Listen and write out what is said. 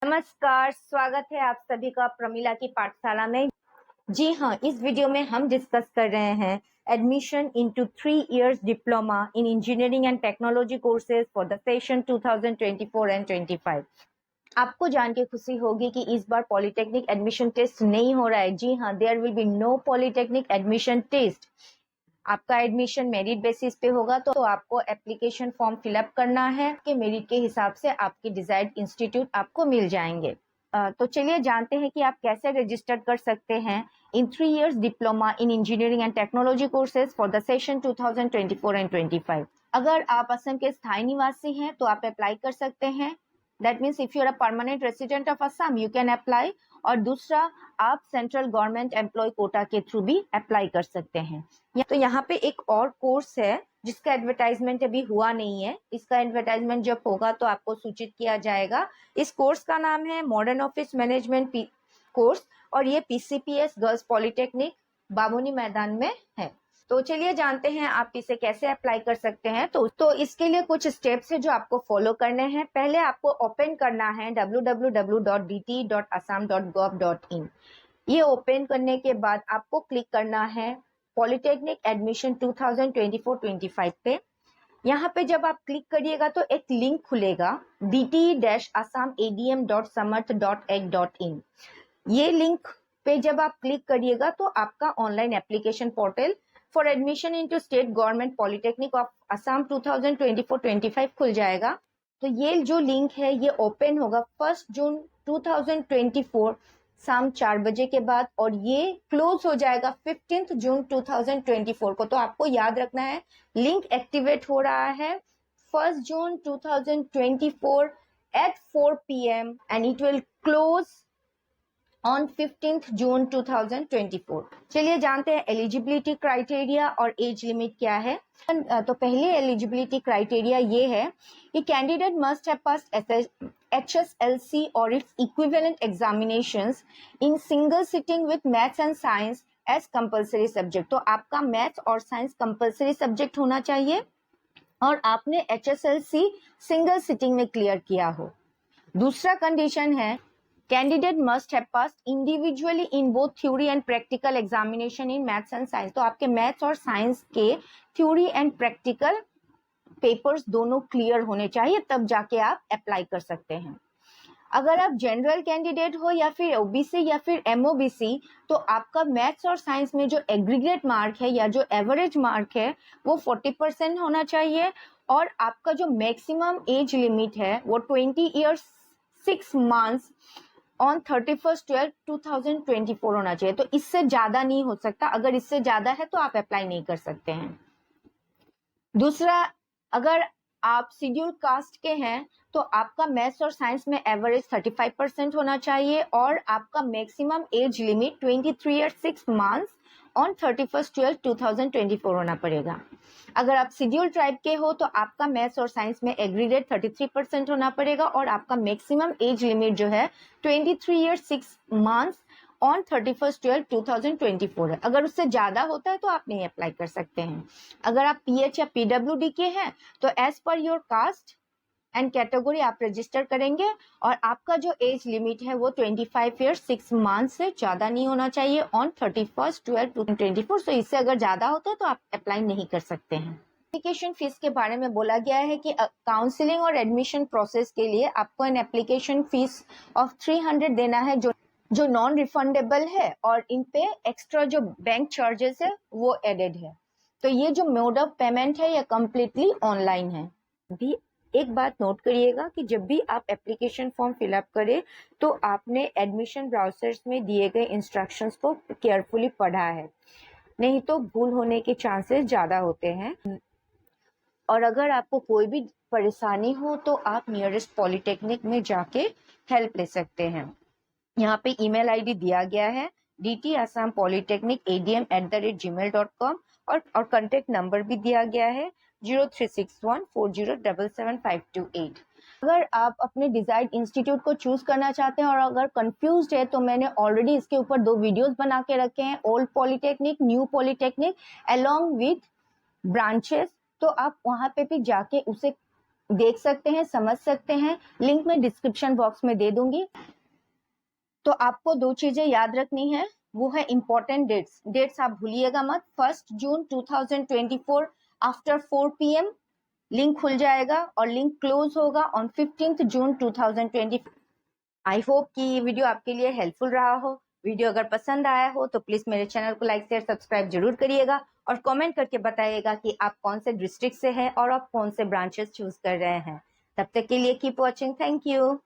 नमस्कार, स्वागत है आप सभी का प्रमिला की पाठशाला में। जी हाँ, इस वीडियो में हम डिस्कस कर रहे हैं admission into 3 years diploma in engineering and technology courses for the session 2024 and 25। आपको जान के खुशी होगी कि इस बार पॉलिटेक्निक एडमिशन टेस्ट नहीं हो रहा है। जी हाँ, there will be no polytechnic admission test. आपका एडमिशन मेरिट बेसिस पे होगा, तो आपको एप्लीकेशन फॉर्म फिलअप करना है कि मेरिट के हिसाब से आपके डिजायर्ड इंस्टीट्यूट आपको मिल जाएंगे। तो चलिए जानते हैं कि आप कैसे रजिस्टर कर सकते हैं इन 3 years diploma in engineering and technology courses for the session 2024 and 25। अगर आप असम के स्थायी निवासी हैं तो आप अप्लाई कर सकते हैं। That means if you are a permanent resident of Assam you can apply. और दूसरा, आप सेंट्रल गवर्नमेंट एम्प्लॉय कोटा के थ्रू भी अप्लाई कर सकते हैं। तो यहाँ पे एक और कोर्स है जिसका एडवर्टाइजमेंट अभी हुआ नहीं है। इसका एडवर्टाइजमेंट जब होगा तो आपको सूचित किया जाएगा। इस कोर्स का नाम है मॉडर्न ऑफिस मैनेजमेंट कोर्स और ये पीसीपीएस गर्ल्स पॉलिटेक्निक बाबोनी मैदान में है। तो चलिए जानते हैं आप इसे कैसे अप्लाई कर सकते हैं। तो इसके लिए कुछ स्टेप्स है जो आपको फॉलो करने हैं। पहले आपको ओपन करना है www.dt.assam.gov.in। ये ओपन करने के बाद आपको क्लिक करना है पॉलिटेक्निक एडमिशन 2024-25 पे। यहाँ पे जब आप क्लिक करिएगा तो एक लिंक खुलेगा dt-assamadm.samarth.ac.in। ये लिंक पे जब आप क्लिक करिएगा तो आपका online application portal for admission into state government polytechnic of Assam 2024-25 खुल जाएगा। तो ये जो लिंक है ये ओपन होगा 1 जून 2024 शाम 4 बजे के बाद और ये क्लोज हो जाएगा 15 जून 2024 को। तो आपको याद रखना है लिंक एक्टिवेट हो रहा है 1 जून 2024 at 4 PM and it will close on 15th June 2024। चलिए जानते हैं एलिजिबिलिटी क्राइटेरिया और एज लिमिट क्या है। तो पहले एलिजिबिलिटी क्राइटेरिया ये है कि candidate must have passed HSLC और its equivalent examinations in single sitting with maths and science as compulsory subject. तो आपका मैथ्स और साइंस कंपलसरी सब्जेक्ट होना चाहिए और आपने HSLC सिंगल सिटिंग में क्लियर किया हो। दूसरा कंडीशन है candidate must have passed individually in both theory and practical examination in maths and science. तो आपके मैथ्स और साइंस के थ्योरी एंड प्रैक्टिकल पेपर्स दोनों क्लियर होने चाहिए, तब जाके आप अप्लाई कर सकते हैं। अगर आप जनरल कैंडिडेट हो या फिर ओबीसी या फिर एमओबीसी तो आपका मैथ्स और साइंस में जो एग्रीगेट मार्क है या जो एवरेज मार्क है वो 40% होना चाहिए और आपका जो मैक्सिमम एज लिमिट है वो 20 ईयर्स 6 मंथ्स ऑन 31/12/2024 होना चाहिए। तो इससे ज्यादा नहीं हो सकता। अगर इससे ज्यादा है तो आप अप्लाई नहीं कर सकते हैं। दूसरा, अगर आप शेड्यूल कास्ट के हैं तो आपका मैथ्स और साइंस में एवरेज 35% होना चाहिए और आपका maximum age limit 23 years 6 months on 31/12/2024 होना पड़ेगा। अगर आप शेड्यूल ट्राइब के हो तो आपका मैथ्स और साइंस में एग्रीगेट 33% होना पड़ेगा और आपका मैक्सिमम एज लिमिट जो है 23 ईयर्स 6 मंथ्स ऑन 31/12/2024 है। अगर उससे ज्यादा होता है तो आप नहीं अप्लाई कर सकते हैं। अगर आप पीएच या पीडब्ल्यूडी के हैं तो as per your caste and category आप रजिस्टर करेंगे और आपका जो एज लिमिट है वो 25 ईयर्स 6 मंथ से ज्यादा नहीं होना चाहिए ऑन 31/12/2024। तो इससे अगर ज्यादा होता है तो आप अप्लाई नहीं कर सकते हैं। एप्लीकेशन फीस के बारे में बोला गया है कि काउंसलिंग और एडमिशन प्रोसेस के लिए आपको एन एप्लीकेशन फीस ऑफ 300 देना है जो नॉन रिफंडेबल है और इन पे एक्स्ट्रा जो बैंक चार्जेस है वो एडेड है। तो ये जो मोड ऑफ पेमेंट है ये कम्प्लीटली ऑनलाइन है। भी एक बात नोट करिएगा कि जब भी आप एप्लीकेशन फॉर्म फिलअप करें तो आपने एडमिशन ब्राउजर्स में दिए गए इंस्ट्रक्शंस को केयरफुली पढ़ा है, नहीं तो भूल होने के चांसेस ज़्यादा होते हैं। और अगर आपको कोई भी परेशानी हो तो आप नियरेस्ट पॉलिटेक्निक में जाके हेल्प ले सकते हैं। यहाँ पे ईमेल आईडी दिया गया है dtassamppolytechnicadm@gmail.com और कॉन्टेक्ट नंबर भी दिया गया है 036140777528। अगर आप अपने डिजायर्ड इंस्टीट्यूट को चूज करना चाहते हैं और अगर कंफ्यूज्ड है तो मैंने ऑलरेडी इसके ऊपर 2 वीडियोस बना के रखे हैं, old polytechnic, new polytechnic along with branches. तो आप वहां पे भी जाके उसे देख सकते हैं, समझ सकते हैं। लिंक मैं डिस्क्रिप्शन बॉक्स में दे दूंगी। तो आपको 2 चीजें याद रखनी है, वो है इंपॉर्टेंट डेट्स आप भूलिएगा मत। 1 जून 2024 आफ्टर 4 PM लिंक खुल जाएगा और लिंक क्लोज होगा ऑन 15 जून 2020। आई होप कि ये वीडियो आपके लिए हेल्पफुल रहा हो। वीडियो अगर पसंद आया हो तो प्लीज मेरे चैनल को लाइक शेयर सब्सक्राइब जरूर करिएगा और कमेंट करके बताइएगा कि आप कौन से डिस्ट्रिक्ट से हैं और आप कौन से ब्रांचेस चूज कर रहे हैं। तब तक के लिए कीप वॉचिंग। Thank you.